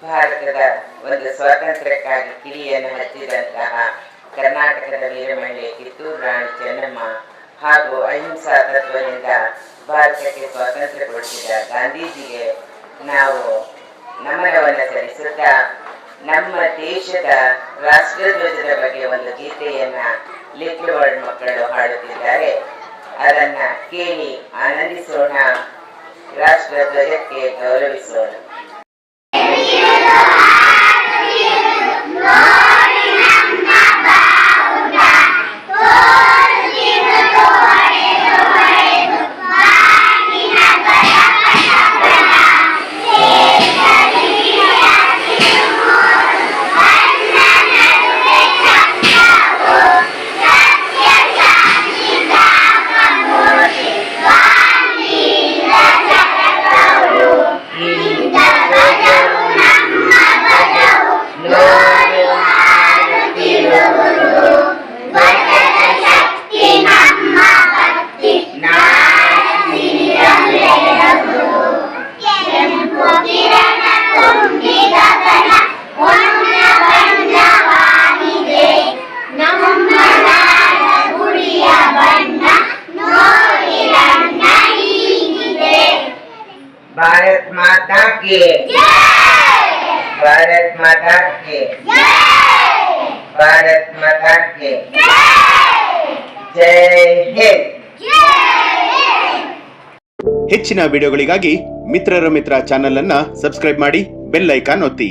ಭಾರತದ ಒಂದು ಸ್ವಾತಂತ್ರ್ಯಕ್ಕಾಗಿ ಕಿಡಿಯನ್ನು ಹಚ್ಚಿದಂತಹ ಕರ್ನಾಟಕದ ವೀರಮಹಿಳೆ ಕಿತ್ತೂರು ರಾಣಿ ಚೆನ್ನಮ್ಮ ಹಾಗೂ ಅಹಿಂಸಾ ತತ್ವದಿಂದ ಭಾರತಕ್ಕೆ ಸ್ವಾತಂತ್ರ್ಯ ಕೊಡಿಸಿದ ಗಾಂಧೀಜಿಗೆ ನಾವು ನಮನವನ್ನು ಸಲ್ಲಿಸುತ್ತಾ ನಮ್ಮ ದೇಶದ ರಾಷ್ಟ್ರಧ್ವಜದ ಬಗ್ಗೆ ಒಂದು ಗೀತೆಯನ್ನ ಲಿಟ್ಲ್ ವರ್ಲ್ಡ್ ಮಕ್ಕಳು ಹಾಡುತ್ತಿದ್ದಾರೆ. ಅದನ್ನ ಕೇಳಿ ಆನಂದಿಸೋಣ, ರಾಷ್ಟ್ರಧ್ವಜಕ್ಕೆ ಗೌರವಿಸೋಣ. भारत माता की भारत माता की भारत माता की जय हिंद. ಹೆಚ್ಚಿನ ವಿಡಿಯೋಗಳಿಗಾಗಿ ಮಿತ್ರರ ಮಿತ್ರ ಚಾನೆಲ್ ಅನ್ನು ಸಬ್ಸ್ಕ್ರೈಬ್ ಮಾಡಿ, ಬೆಲ್ ಐಕಾನ್ ಒತ್ತಿ.